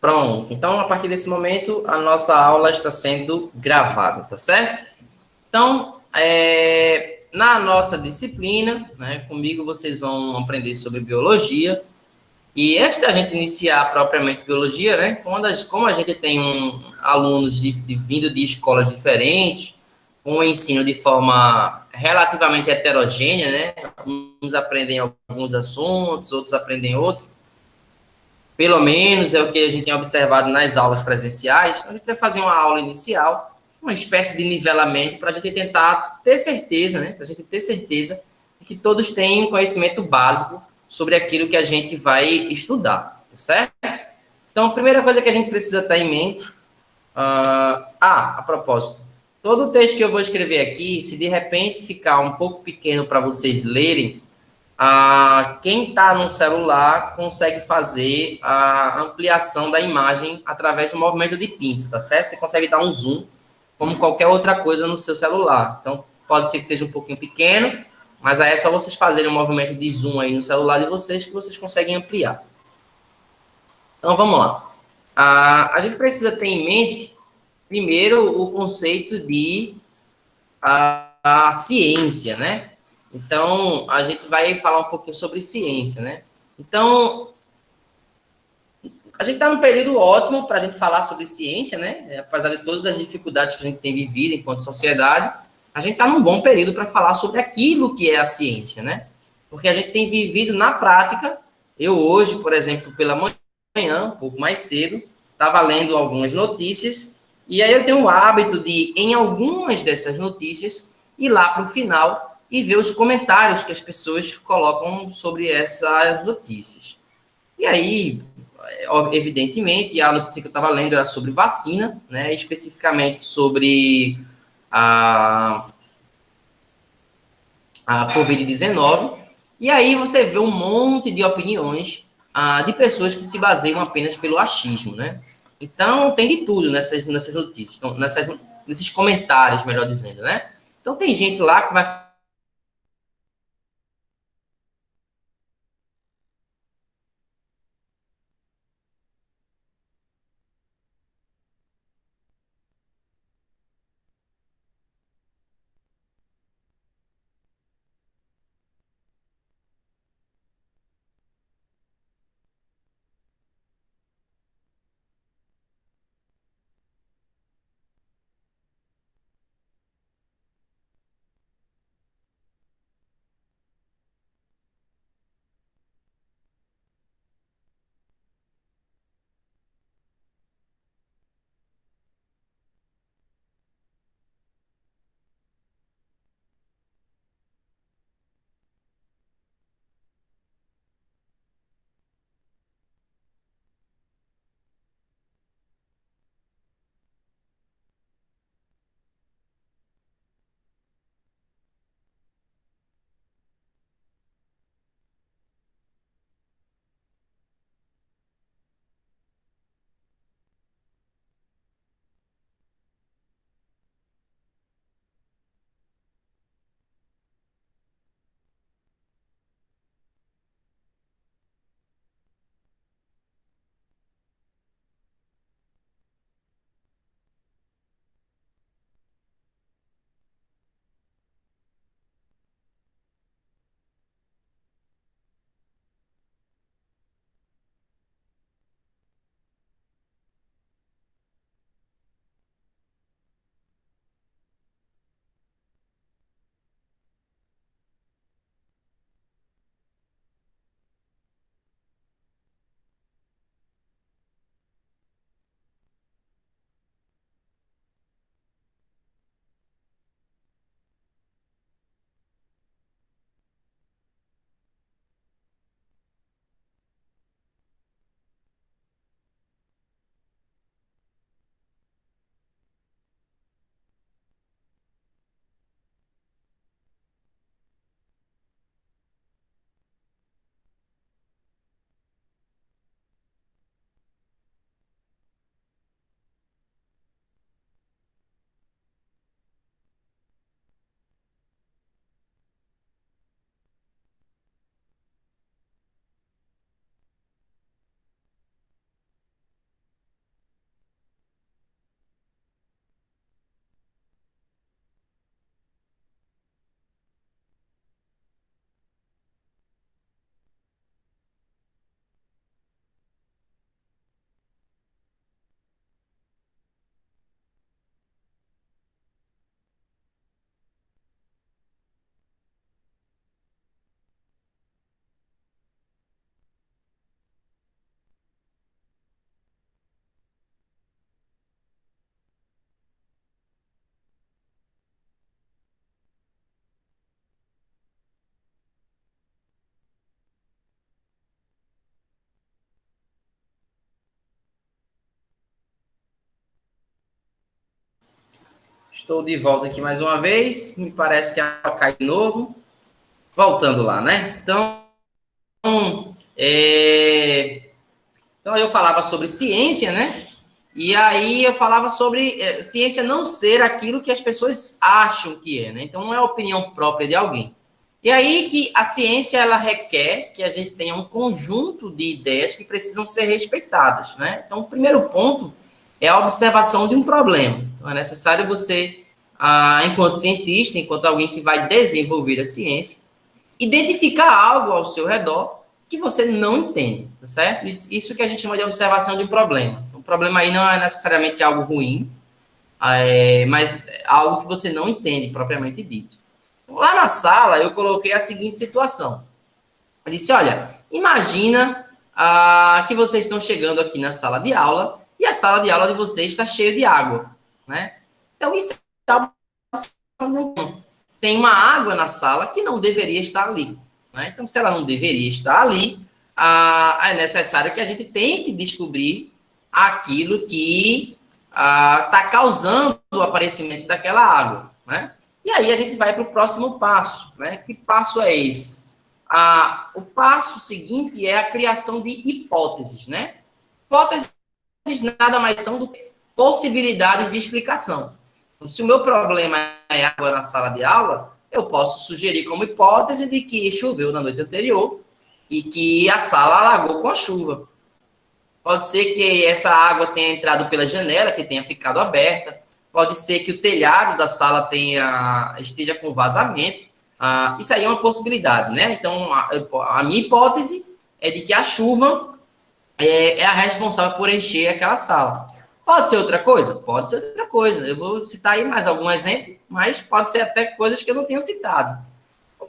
Pronto. Então, a partir desse momento, a nossa aula está sendo gravada, tá certo? Então, na nossa disciplina, né, comigo vocês vão aprender sobre biologia. E antes da gente iniciar propriamente biologia, né, como a gente tem alunos vindo de escolas diferentes, com o ensino de forma relativamente heterogênea, né, uns aprendem alguns assuntos, outros aprendem outros, pelo menos é o que a gente tem observado nas aulas presenciais. Então, a gente vai fazer uma aula inicial, uma espécie de nivelamento para a gente tentar ter certeza, né? Para a gente ter certeza de que todos têm um conhecimento básico sobre aquilo que a gente vai estudar, certo? Então, a primeira coisa que a gente precisa ter em mente. A propósito, todo o texto que eu vou escrever aqui, se de repente ficar um pouco pequeno para vocês lerem, quem está no celular consegue fazer a ampliação da imagem através do movimento de pinça, tá certo? Você consegue dar um zoom, como qualquer outra coisa no seu celular. Então, pode ser que esteja um pouquinho pequeno, mas aí é só vocês fazerem um movimento de zoom aí no celular de vocês que vocês conseguem ampliar. Então, vamos lá. A gente precisa ter em mente, primeiro, o conceito de a ciência, né? Então, a gente vai falar um pouquinho sobre ciência, né? Então, a gente está num período ótimo para a gente falar sobre ciência, né? Apesar de todas as dificuldades que a gente tem vivido enquanto sociedade, a gente está num bom período para falar sobre aquilo que é a ciência, né? Porque a gente tem vivido na prática. Eu hoje, por exemplo, pela manhã, um pouco mais cedo, estava lendo algumas notícias e aí eu tenho o hábito de, em algumas dessas notícias, ir lá para o final e ver os comentários que as pessoas colocam sobre essas notícias. E aí, evidentemente, a notícia que eu estava lendo era sobre vacina, né, especificamente sobre a, a Covid-19. E aí você vê um monte de opiniões de pessoas que se baseiam apenas pelo achismo, né? Então, tem de tudo nessas notícias, então, nesses comentários, melhor dizendo, né? Então, tem gente lá que vai Estou de volta aqui mais uma vez. Me parece que a água cai de novo. Voltando lá, né? Então, eu falava sobre ciência, né? E aí eu falava sobre ciência não ser aquilo que as pessoas acham que é, né? Então, não é a opinião própria de alguém. E aí que a ciência, ela requer que a gente tenha um conjunto de ideias que precisam ser respeitadas, né? Então, o primeiro ponto é a observação de um problema. Então, é necessário você, enquanto cientista, enquanto alguém que vai desenvolver a ciência, identificar algo ao seu redor que você não entende, tá certo? Isso que a gente chama de observação de um problema. O problema aí não é necessariamente algo ruim, mas algo que você não entende, propriamente dito. Lá na sala, eu coloquei a seguinte situação. Eu disse, olha, imagina que vocês estão chegando aqui na sala de aula e a sala de aula de vocês está cheia de água, né? Então, isso é tem uma água na sala que não deveria estar ali, né? Então, se ela não deveria estar ali, é necessário que a gente tente descobrir aquilo que está causando o aparecimento daquela água, né? E aí a gente vai para o próximo passo, né? Que passo é esse? O passo seguinte é a criação de hipóteses, né? Hipóteses nada mais são do que possibilidades de explicação. Então, se o meu problema é água na sala de aula, eu posso sugerir como hipótese de que choveu na noite anterior e que a sala alagou com a chuva. Pode ser que essa água tenha entrado pela janela, que tenha ficado aberta. Pode ser que o telhado da sala esteja com vazamento. Isso aí é uma possibilidade, né? Então, a minha hipótese é de que a chuva é a responsável por encher aquela sala. Pode ser outra coisa? Pode ser outra coisa. Eu vou citar aí mais algum exemplo, mas pode ser até coisas que eu não tenha citado.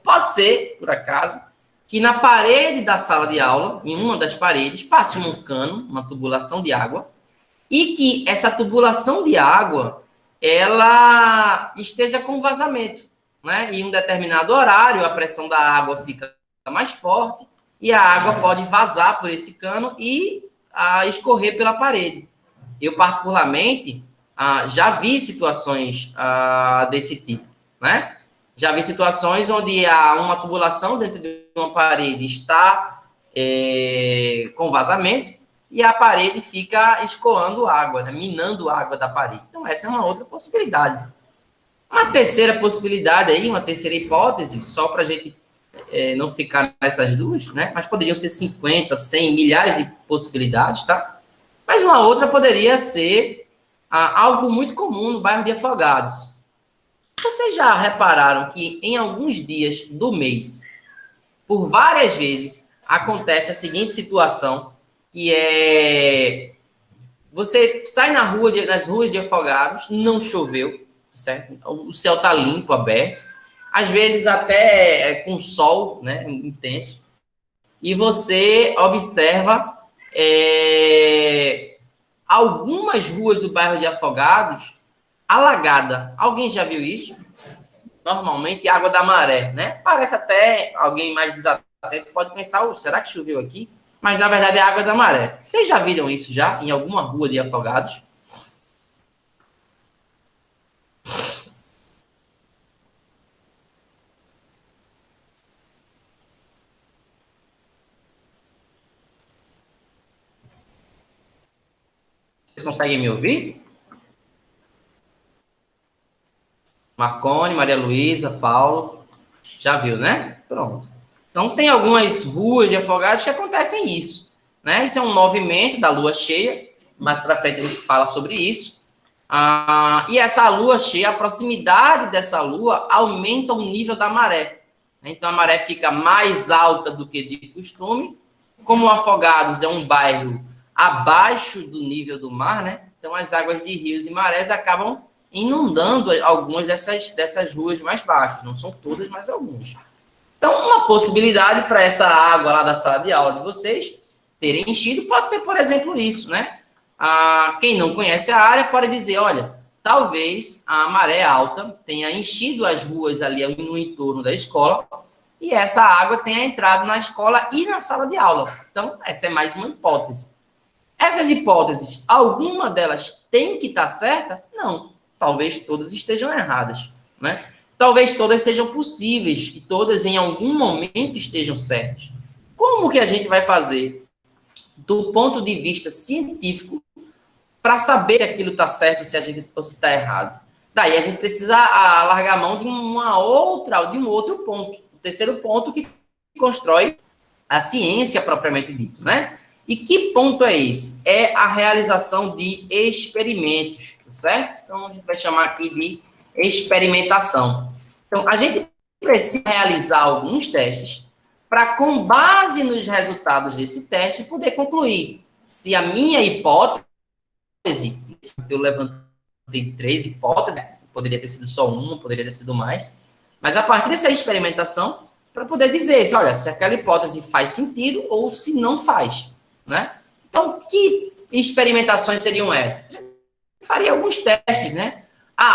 Pode ser, por acaso, que na parede da sala de aula, em uma das paredes, passe um cano, uma tubulação de água, e que essa tubulação de água, ela esteja com vazamento, né? Em um determinado horário, a pressão da água fica mais forte e a água pode vazar por esse cano e escorrer pela parede. Eu, particularmente, já vi situações desse tipo, né? Já vi situações onde uma tubulação dentro de uma parede está com vazamento e a parede fica escoando água, né? Minando água da parede. Então, essa é uma outra possibilidade. Uma terceira possibilidade aí, uma terceira hipótese, só para a gente não ficar nessas duas, né? Mas poderiam ser 50, 100, milhares de possibilidades, tá? Mas uma outra poderia ser algo muito comum no bairro de Afogados. Vocês já repararam que em alguns dias do mês, por várias vezes, acontece a seguinte situação, que é você sai nas ruas de Afogados, não choveu, certo? O céu está limpo, aberto, às vezes até com sol, né, intenso, e você observa algumas ruas do bairro de Afogados alagada. Alguém já viu isso? Normalmente água da maré, né? Parece até alguém mais desatento pode pensar, será que choveu aqui? Mas na verdade é água da maré. Vocês já viram isso já em alguma rua de Afogados? Vocês conseguem me ouvir? Marcone, Maria Luísa, Paulo, já viu, né? Pronto. Então, tem algumas ruas de Afogados que acontecem isso, né? Isso é um movimento da lua cheia, mais para frente a gente fala sobre isso. E essa lua cheia, a proximidade dessa lua aumenta o nível da maré. Então, a maré fica mais alta do que de costume. Como Afogados é um bairro abaixo do nível do mar, né? Então, as águas de rios e marés acabam inundando algumas dessas ruas mais baixas. Não são todas, mas algumas. Então, uma possibilidade para essa água lá da sala de aula de vocês terem enchido pode ser, por exemplo, isso, né? Quem não conhece a área pode dizer, olha, talvez a maré alta tenha enchido as ruas ali no entorno da escola e essa água tenha entrado na escola e na sala de aula. Então, essa é mais uma hipótese. Essas hipóteses, alguma delas tem que estar certa? Não. talvez todas estejam erradas, né? Talvez todas sejam possíveis e todas em algum momento estejam certas. Como que a gente vai fazer, do ponto de vista científico, para saber se aquilo está certo ou se está errado? Daí a gente precisa largar a mão de um outro ponto. O terceiro ponto que constrói a ciência propriamente dito, né? E que ponto é esse? É a realização de experimentos, certo? Então, a gente vai chamar aqui de experimentação. Então, a gente precisa realizar alguns testes para, com base nos resultados desse teste, poder concluir se a minha hipótese, eu levantei 3 hipóteses, poderia ter sido só uma, poderia ter sido mais, mas a partir dessa experimentação, para poder dizer se, olha, se aquela hipótese faz sentido ou se não faz, né? Então, que experimentações seriam essas? A gente faria alguns testes, né?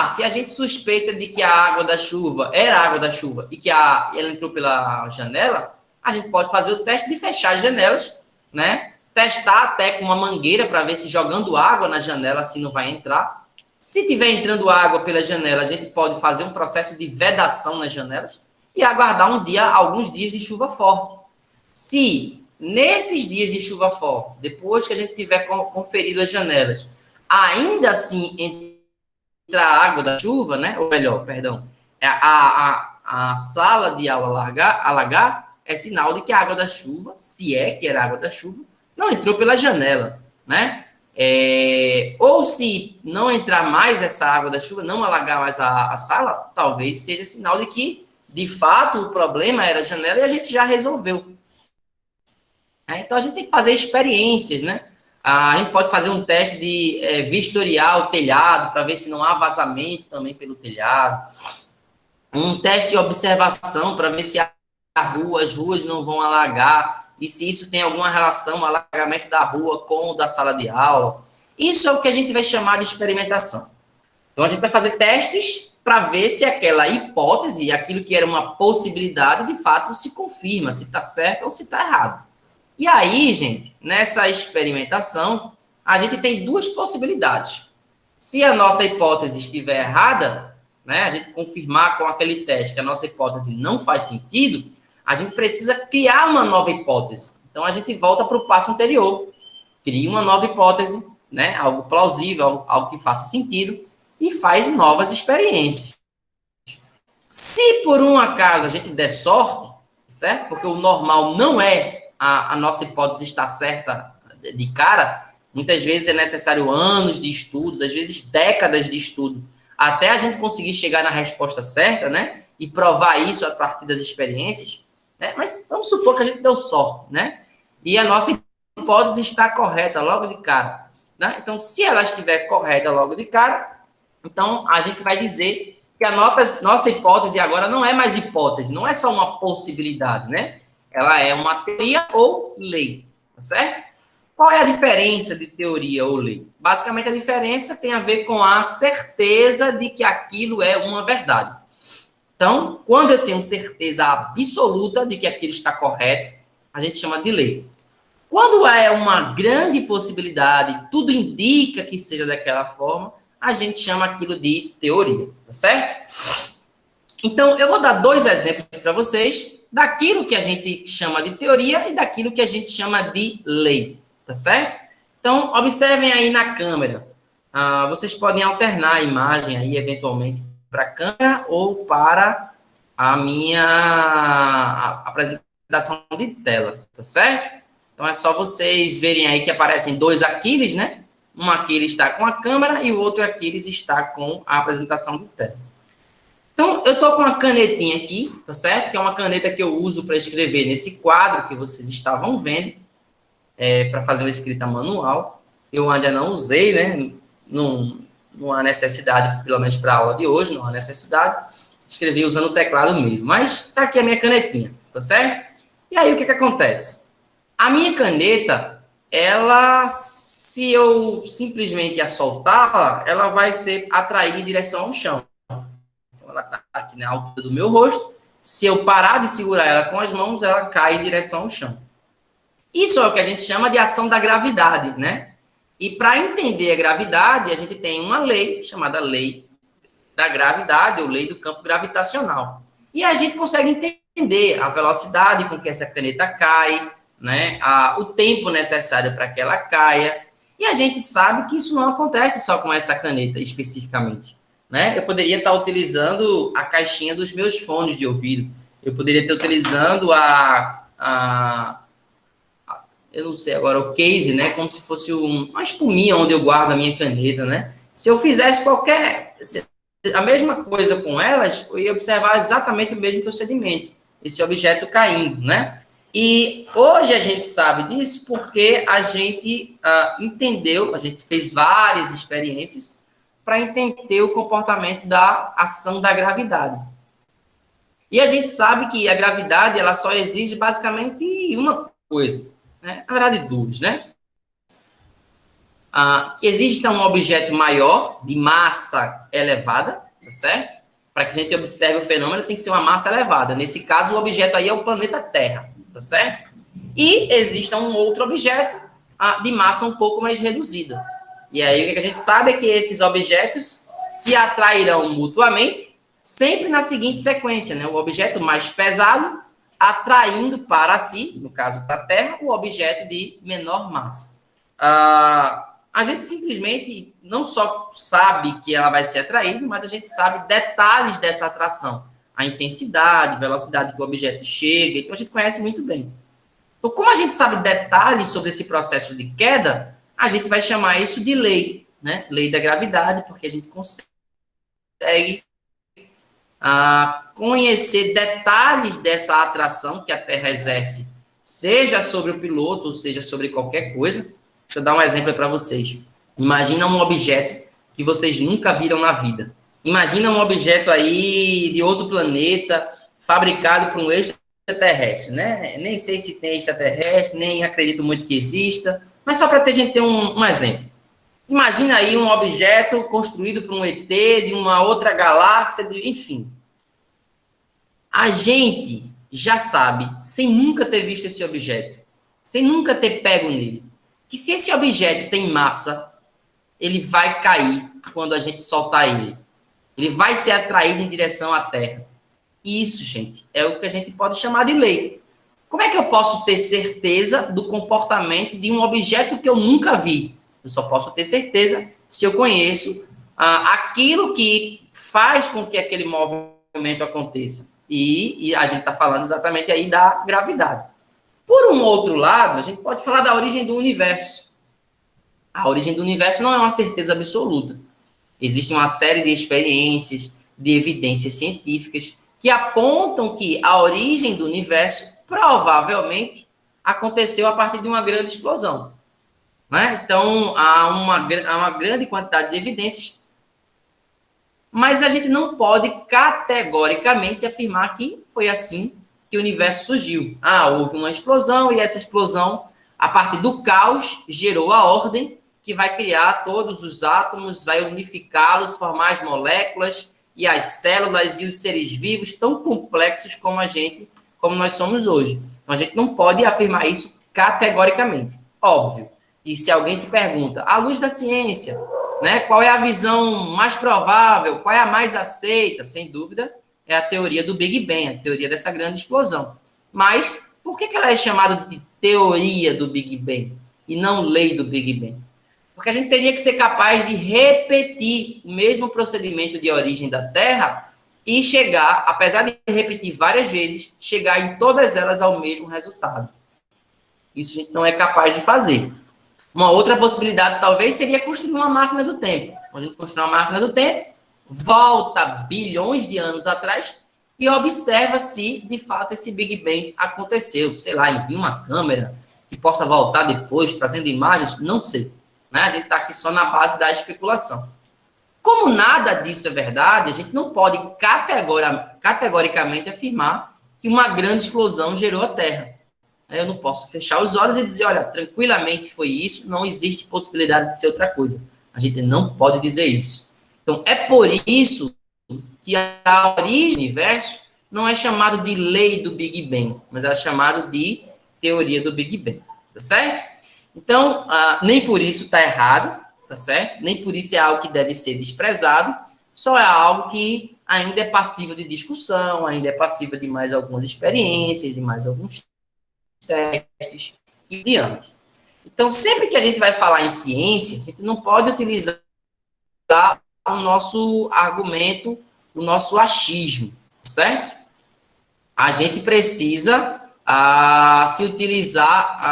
Se a gente suspeita de que a água da chuva era água da chuva e que ela entrou pela janela, a gente pode fazer o teste de fechar as janelas, né? Testar até com uma mangueira para ver se jogando água na janela assim não vai entrar. Se tiver entrando água pela janela, a gente pode fazer um processo de vedação nas janelas e aguardar alguns dias de chuva forte. Se nesses dias de chuva forte, depois que a gente tiver conferido as janelas, ainda assim entra a água da chuva, né? Ou melhor, perdão, a sala de aula alagar, é sinal de que a água da chuva, se é que era água da chuva, não entrou pela janela, né? Ou se não entrar mais essa água da chuva, não alagar mais a sala, talvez seja sinal de que, de fato, o problema era a janela e a gente já resolveu. Então, a gente tem que fazer experiências, né? A gente pode fazer um teste de vistoriar o telhado para ver se não há vazamento também pelo telhado. Um teste de observação para ver se as ruas não vão alagar e se isso tem alguma relação, o alagamento da rua com o da sala de aula. Isso é o que a gente vai chamar de experimentação. Então, a gente vai fazer testes para ver se aquela hipótese, aquilo que era uma possibilidade, de fato se confirma, se está certo ou se está errado. E aí, gente, nessa experimentação, a gente tem 2 possibilidades. Se a nossa hipótese estiver errada, né, a gente confirmar com aquele teste que a nossa hipótese não faz sentido, a gente precisa criar uma nova hipótese. Então, a gente volta para o passo anterior, cria uma nova hipótese, né, algo plausível, algo que faça sentido, e faz novas experiências. Se por um acaso a gente der sorte, certo? Porque o normal não é a nossa hipótese estar certa de cara, muitas vezes é necessário anos de estudos, às vezes décadas de estudo, até a gente conseguir chegar na resposta certa, né? E provar isso a partir das experiências, né? Mas vamos supor que a gente deu sorte, né? E a nossa hipótese está correta logo de cara, né? Então, se ela estiver correta logo de cara, então a gente vai dizer que a nossa hipótese agora não é mais hipótese, não é só uma possibilidade, né? Ela é uma teoria ou lei, tá certo? Qual é a diferença de teoria ou lei? Basicamente, a diferença tem a ver com a certeza de que aquilo é uma verdade. Então, quando eu tenho certeza absoluta de que aquilo está correto, a gente chama de lei. Quando é uma grande possibilidade, tudo indica que seja daquela forma, a gente chama aquilo de teoria, tá certo? Então, eu vou dar 2 exemplos para vocês daquilo que a gente chama de teoria e daquilo que a gente chama de lei, tá certo? Então, observem aí na câmera. Vocês podem alternar a imagem aí, eventualmente, para a câmera ou para a minha apresentação de tela, tá certo? Então, é só vocês verem aí que aparecem 2 Aquiles, né? Um Aquiles está com a câmera e o outro Aquiles está com a apresentação de tela. Então, eu estou com uma canetinha aqui, tá certo? Que é uma caneta que eu uso para escrever nesse quadro que vocês estavam vendo, para fazer uma escrita manual. Eu ainda não usei, né? Não há necessidade, pelo menos para a aula de hoje, não há necessidade. Escrevi usando o teclado mesmo. Mas tá aqui a minha canetinha, tá certo? E aí, o que acontece? A minha caneta, se eu simplesmente a soltar, ela vai ser atraída em direção ao chão. Ela está aqui na altura do meu rosto. Se eu parar de segurar ela com as mãos, ela cai em direção ao chão. Isso é o que a gente chama de ação da gravidade, né? E para entender a gravidade, a gente tem uma lei chamada lei da gravidade, ou lei do campo gravitacional. E a gente consegue entender a velocidade com que essa caneta cai, né, o tempo necessário para que ela caia, e a gente sabe que isso não acontece só com essa caneta especificamente, né? Eu poderia estar utilizando a caixinha dos meus fones de ouvido, eu poderia estar utilizando eu não sei agora, o case, né, como se fosse uma espuminha onde eu guardo a minha caneta, né? Se eu fizesse a mesma coisa com elas, eu ia observar exatamente o mesmo procedimento, esse objeto caindo, né? E hoje a gente sabe disso porque a gente entendeu, a gente fez várias experiências para entender o comportamento da ação da gravidade. E a gente sabe que a gravidade ela só exige basicamente uma coisa, né? Na verdade duas, né? Que exista um objeto maior, de massa elevada, tá certo? Para que a gente observe o fenômeno, tem que ser uma massa elevada. Nesse caso, o objeto aí é o planeta Terra, tá certo? E exista um outro objeto de massa um pouco mais reduzida. E aí, o que a gente sabe é que esses objetos se atrairão mutuamente, sempre na seguinte sequência, né? O objeto mais pesado atraindo para si, no caso para a Terra, o objeto de menor massa. A gente simplesmente não só sabe que ela vai ser atraída, mas a gente sabe detalhes dessa atração. A intensidade, velocidade que o objeto chega, então a gente conhece muito bem. Então, como a gente sabe detalhes sobre esse processo de queda, a gente vai chamar isso de lei, né? Lei da gravidade, porque a gente consegue conhecer detalhes dessa atração que a Terra exerce, seja sobre o piloto, ou seja sobre qualquer coisa. Deixa eu dar um exemplo para vocês. Imagina um objeto que vocês nunca viram na vida. Imagina um objeto aí de outro planeta, fabricado por um extraterrestre, né? Nem sei se tem extraterrestre, nem acredito muito que exista, mas só para a gente ter um exemplo. Imagina aí um objeto construído por um ET de uma outra galáxia, enfim. A gente já sabe, sem nunca ter visto esse objeto, sem nunca ter pego nele, que se esse objeto tem massa, ele vai cair quando a gente soltar ele. Ele vai ser atraído em direção à Terra. E isso, gente, é o que a gente pode chamar de lei. Como é que eu posso ter certeza do comportamento de um objeto que eu nunca vi? Eu só posso ter certeza se eu conheço aquilo que faz com que aquele movimento aconteça. E a gente está falando exatamente aí da gravidade. Por um outro lado, a gente pode falar da origem do universo. A origem do universo não é uma certeza absoluta. Existe uma série de experiências, de evidências científicas que apontam que a origem do universo provavelmente aconteceu a partir de uma grande explosão, né? Então, há uma grande quantidade de evidências, mas a gente não pode categoricamente afirmar que foi assim que o universo surgiu. Houve uma explosão e essa explosão, a partir do caos, gerou a ordem que vai criar todos os átomos, vai unificá-los, formar as moléculas e as células e os seres vivos tão complexos como nós somos hoje. Então, a gente não pode afirmar isso categoricamente, óbvio. E se alguém te pergunta, à luz da ciência, né, qual é a visão mais provável, qual é a mais aceita? Sem dúvida, é a teoria do Big Bang, a teoria dessa grande explosão. Mas, por que ela é chamada de teoria do Big Bang e não lei do Big Bang? Porque a gente teria que ser capaz de repetir o mesmo procedimento de origem da Terra e chegar, apesar de repetir várias vezes, chegar em todas elas ao mesmo resultado. Isso a gente não é capaz de fazer. Uma outra possibilidade, talvez, seria construir uma máquina do tempo. Quando a gente construir uma máquina do tempo, volta bilhões de anos atrás e observa se, de fato, esse Big Bang aconteceu. Sei lá, envia uma câmera que possa voltar depois, trazendo imagens, não sei. Né? A gente está aqui só na base da especulação. Como nada disso é verdade, a gente não pode categoricamente afirmar que uma grande explosão gerou a Terra. Eu não posso fechar os olhos e dizer, olha, tranquilamente foi isso, não existe possibilidade de ser outra coisa. A gente não pode dizer isso. Então, é por isso que a origem do universo não é chamado de lei do Big Bang, mas é chamado de teoria do Big Bang, tá certo? Então, nem por isso está errado, tá certo? Nem por isso é algo que deve ser desprezado, só é algo que ainda é passível de discussão, ainda é passível de mais algumas experiências, de mais alguns testes e diante. Então, sempre que a gente vai falar em ciência, a gente não pode utilizar o nosso argumento, o nosso achismo, certo? A gente precisa se utilizar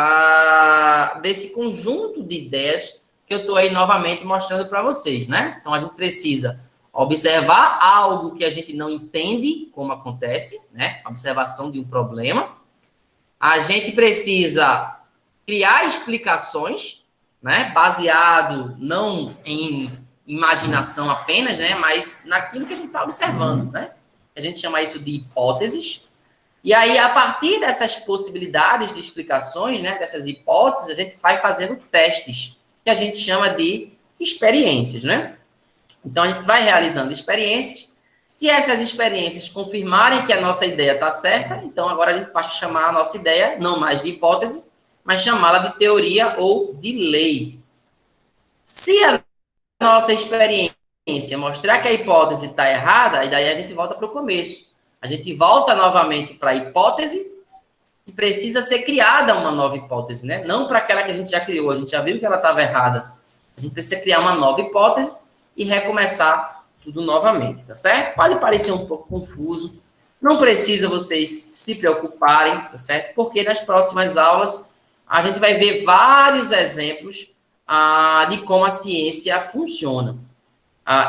desse conjunto de ideias que eu estou aí novamente mostrando para vocês, né? Então, a gente precisa observar algo que a gente não entende como acontece, né? Observação de um problema. A gente precisa criar explicações, né? Baseado não em imaginação apenas, né? Mas naquilo que a gente está observando, né? A gente chama isso de hipóteses. E aí, a partir dessas possibilidades de explicações, né? Dessas hipóteses, a gente vai fazendo testes, que a gente chama de experiências, né? Então, a gente vai realizando experiências. Se essas experiências confirmarem que a nossa ideia está certa, então agora a gente passa a chamar a nossa ideia, não mais de hipótese, mas chamá-la de teoria ou de lei. Se a nossa experiência mostrar que a hipótese está errada, e daí a gente volta para o começo. A gente volta novamente para a hipótese e precisa ser criada uma nova hipótese, né? Não para aquela que a gente já criou, a gente já viu que ela estava errada. A gente precisa criar uma nova hipótese e recomeçar tudo novamente, tá certo? Pode parecer um pouco confuso, não precisa vocês se preocuparem, tá certo? Porque nas próximas aulas a gente vai ver vários exemplos de como a ciência funciona.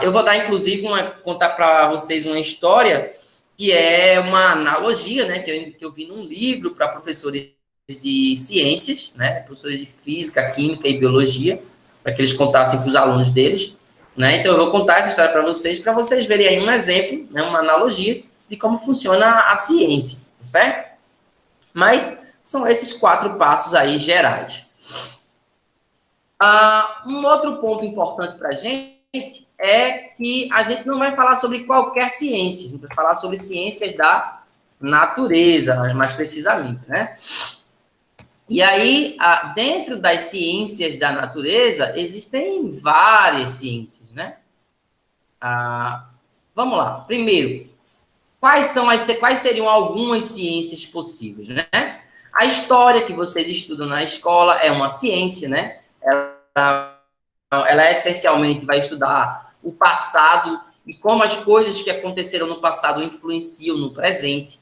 Eu vou dar, inclusive, contar para vocês uma história que é uma analogia, né, que eu vi num livro para professores de ciências, né, professores de física, química e biologia, para que eles contassem para os alunos deles, né? Então, eu vou contar essa história para vocês verem aí um exemplo, né, uma analogia de como funciona a ciência, tá certo? Mas são esses 4 passos aí gerais. Um outro ponto importante para a gente é que a gente não vai falar sobre qualquer ciência, a gente vai falar sobre ciências da natureza, mais precisamente, né? E aí, dentro das ciências da natureza, existem várias ciências, né? Vamos lá. Primeiro, quais seriam algumas ciências possíveis, né? A história que vocês estudam na escola é uma ciência, né? Ela essencialmente vai estudar o passado e como as coisas que aconteceram no passado influenciam no presente.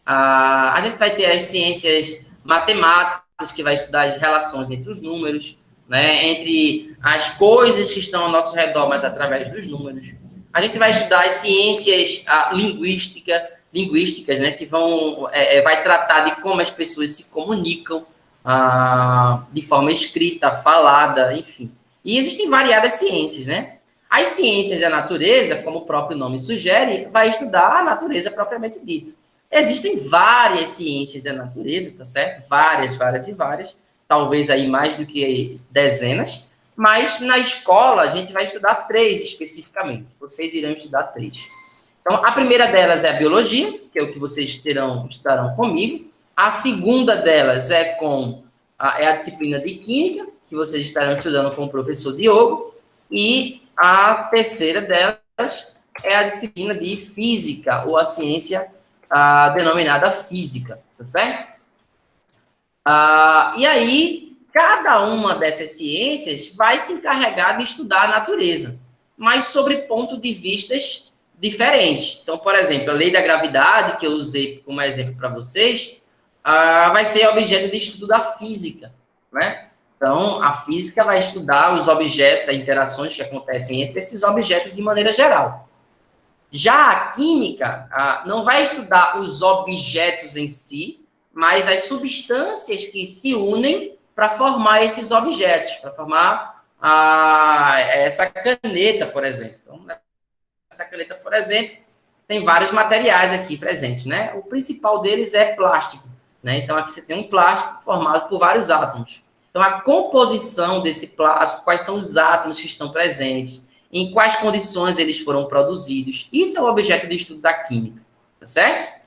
A gente vai ter as ciências matemáticas, que vai estudar as relações entre os números, né, entre as coisas que estão ao nosso redor, mas através dos números. A gente vai estudar as ciências linguísticas, né, que vai tratar de como as pessoas se comunicam de forma escrita, falada, enfim. E existem variadas ciências, né? As ciências da natureza, como o próprio nome sugere, vai estudar a natureza propriamente dita. Existem várias ciências da natureza, tá certo? Várias, talvez aí mais do que dezenas, mas na escola a gente vai estudar 3 especificamente. Vocês irão estudar 3. Então, a primeira delas é a biologia, que é o que vocês estudarão comigo. A segunda delas é a disciplina de química, que vocês estarão estudando com o professor Diogo. E a terceira delas é a disciplina de física, ou a ciência denominada física, tá certo? E aí, cada uma dessas ciências vai se encarregar de estudar a natureza, mas sobre pontos de vistas diferentes. Então, por exemplo, a lei da gravidade, que eu usei como exemplo para vocês, vai ser objeto de estudo da física, né? Então, a física vai estudar os objetos, as interações que acontecem entre esses objetos de maneira geral. Já a química não vai estudar os objetos em si, mas as substâncias que se unem para formar esses objetos, para formar essa caneta, por exemplo. Então, essa caneta, por exemplo, tem vários materiais aqui presentes, né? O principal deles é plástico, né? Então, aqui você tem um plástico formado por vários átomos. Então, a composição desse plástico, quais são os átomos que estão presentes, em quais condições eles foram produzidos. Isso é o objeto de estudo da química, tá certo?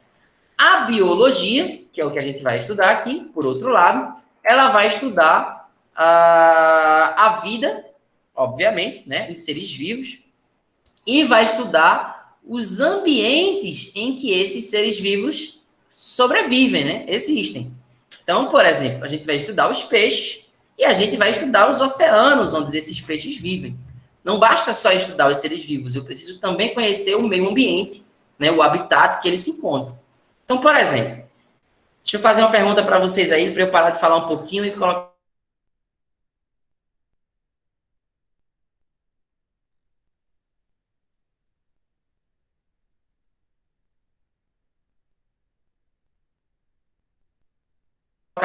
A biologia, que é o que a gente vai estudar aqui, por outro lado, ela vai estudar a vida obviamente, né, os seres vivos, e vai estudar os ambientes em que esses seres vivos sobrevivem, né, existem. Então, por exemplo, a gente vai estudar os peixes e a gente vai estudar os oceanos onde esses peixes vivem. Não basta só estudar os seres vivos, eu preciso também conhecer o meio ambiente, né, o habitat que eles se encontram. Então, por exemplo, deixa eu fazer uma pergunta para vocês aí, para eu parar de falar um pouquinho e colocar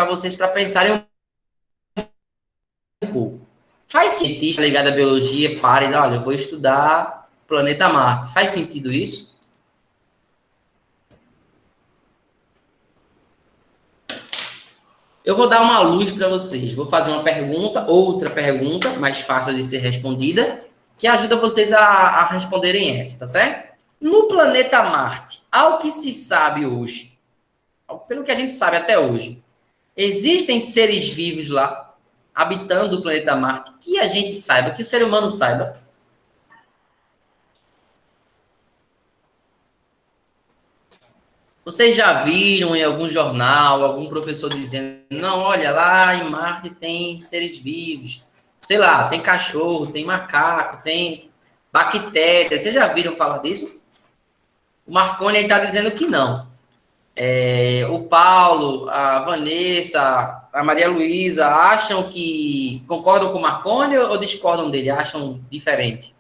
vocês para pensarem um pouco. Faz cientista ligado à biologia, para e olha, eu vou estudar planeta Marte. Faz sentido isso? Eu vou dar uma luz para vocês. Vou fazer uma pergunta, outra pergunta, mais fácil de ser respondida, que ajuda vocês a responderem essa, tá certo? No planeta Marte, ao que se sabe hoje, pelo que a gente sabe até hoje, existem seres vivos lá, habitando o planeta Marte, que a gente saiba, que o ser humano saiba. Vocês já viram em algum jornal, algum professor dizendo, não, olha, lá em Marte tem seres vivos, sei lá, tem cachorro, tem macaco, tem bactérias. Vocês já viram falar disso? O Marconi está dizendo que não. O Paulo, a Vanessa, a Maria Luísa acham que concordam com o Marconi ou discordam dele? Acham diferente?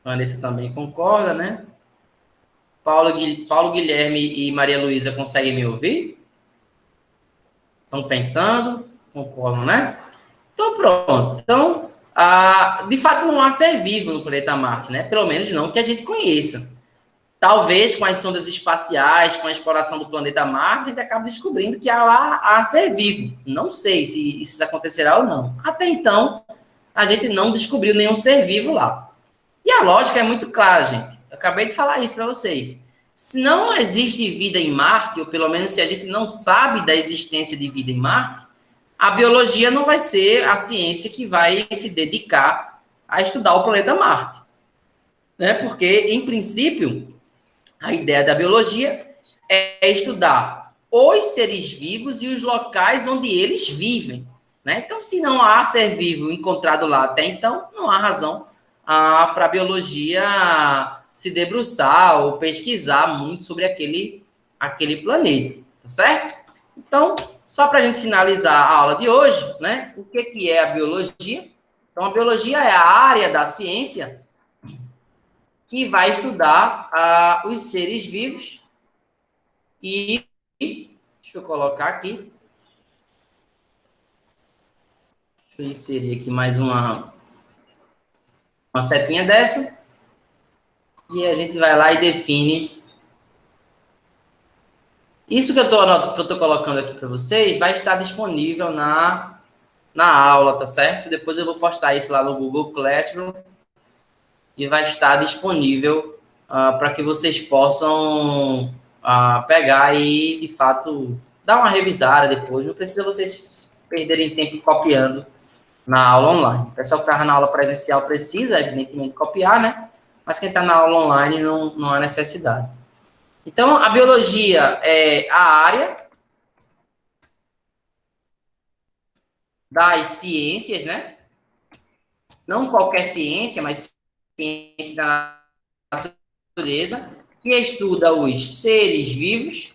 A Vanessa também concorda, né? Paulo Guilherme e Maria Luísa conseguem me ouvir? Estão pensando? Concordam, né? Então, pronto. Então, de fato, não há ser vivo no planeta Marte, né? Pelo menos não que a gente conheça. Talvez com as sondas espaciais, com a exploração do planeta Marte, a gente acabe descobrindo que há ser vivo. Não sei se isso acontecerá ou não. Até então, a gente não descobriu nenhum ser vivo lá. E a lógica é muito clara, gente. Eu acabei de falar isso para vocês. Se não existe vida em Marte, ou pelo menos se a gente não sabe da existência de vida em Marte, a biologia não vai ser a ciência que vai se dedicar a estudar o planeta Marte. Né? Porque, em princípio, a ideia da biologia é estudar os seres vivos e os locais onde eles vivem. Né? Então, se não há ser vivo encontrado lá até então, não há razão para a biologia se debruçar ou pesquisar muito sobre aquele planeta, tá certo? Então, só para a gente finalizar a aula de hoje, né? O que é a biologia? Então, a biologia é a área da ciência que vai estudar os seres vivos e, deixa eu colocar aqui, deixa eu inserir aqui mais uma setinha dessa, e a gente vai lá e define. Isso que eu tô colocando aqui para vocês vai estar disponível na aula, tá certo? Depois eu vou postar isso lá no Google Classroom e vai estar disponível para que vocês possam pegar e, de fato, dar uma revisada depois. Não precisa vocês perderem tempo copiando na aula online. O pessoal que estava na aula presencial precisa, evidentemente, copiar, né? Mas quem está na aula online não há necessidade. Então, a biologia é a área das ciências, né? Não qualquer ciência, mas ciência da natureza, que estuda os seres vivos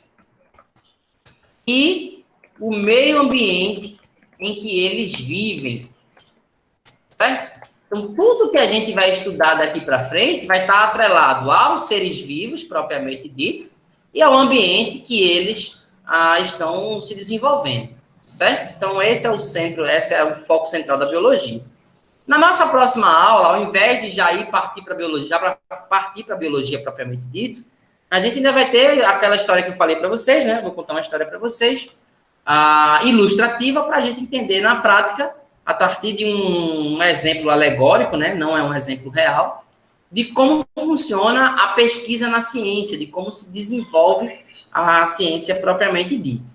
e o meio ambiente em que eles vivem, certo? Então, tudo que a gente vai estudar daqui para frente vai estar atrelado aos seres vivos, propriamente dito, e ao ambiente que eles estão se desenvolvendo, certo? Então, esse é o centro, esse é o foco central da biologia. Na nossa próxima aula, ao invés de já partir para a biologia propriamente dito, a gente ainda vai ter aquela história que eu falei para vocês, né? Vou contar uma história para vocês, ilustrativa, para a gente entender na prática, a partir de um exemplo alegórico, né? Não é um exemplo real, de como funciona a pesquisa na ciência, de como se desenvolve a ciência propriamente dita,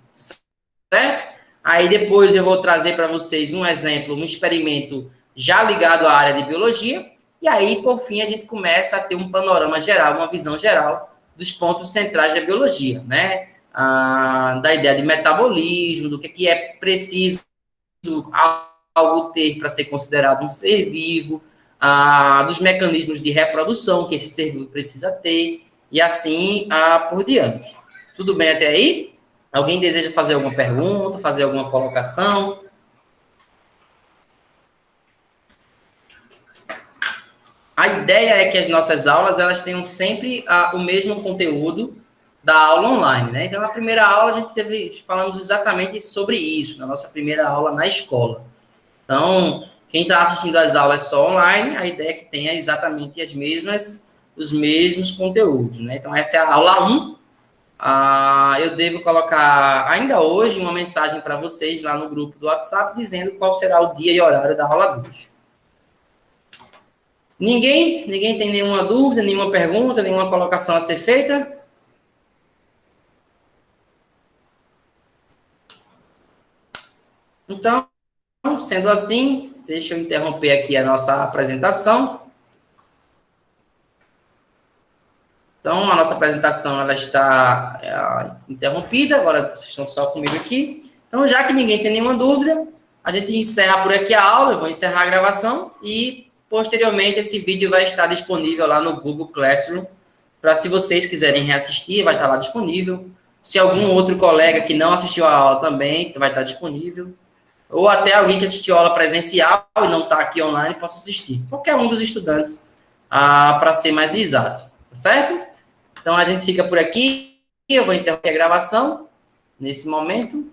certo? Aí depois eu vou trazer para vocês um exemplo, um experimento já ligado à área de biologia, e aí, por fim, a gente começa a ter um panorama geral, uma visão geral dos pontos centrais da biologia, né? Da ideia de metabolismo, do que é preciso algo ter para ser considerado um ser vivo, dos mecanismos de reprodução que esse ser vivo precisa ter, e assim por diante. Tudo bem até aí? Alguém deseja fazer alguma pergunta, fazer alguma colocação? A ideia é que as nossas aulas elas tenham sempre o mesmo conteúdo da aula online, né? Então, na primeira aula a gente falamos exatamente sobre isso, na nossa primeira aula na escola. Então, quem está assistindo às aulas só online, a ideia é que tenha exatamente os mesmos conteúdos, né? Então, essa é a aula 1. Eu devo colocar ainda hoje uma mensagem para vocês lá no grupo do WhatsApp dizendo qual será o dia e horário da aula 2. Ninguém tem nenhuma dúvida, nenhuma pergunta, nenhuma colocação a ser feita? Então, sendo assim, deixa eu interromper aqui a nossa apresentação. Então, a nossa apresentação ela está interrompida, agora vocês estão só comigo aqui. Então, já que ninguém tem nenhuma dúvida, a gente encerra por aqui a aula, eu vou encerrar a gravação e, posteriormente, esse vídeo vai estar disponível lá no Google Classroom, para se vocês quiserem reassistir, vai estar lá disponível. Se algum outro colega que não assistiu a aula também, vai estar disponível. Ou até alguém que assistiu a aula presencial e não está aqui online, possa assistir. Qualquer um dos estudantes, para ser mais exato. Tá certo? Então, a gente fica por aqui. Eu vou interromper a gravação nesse momento.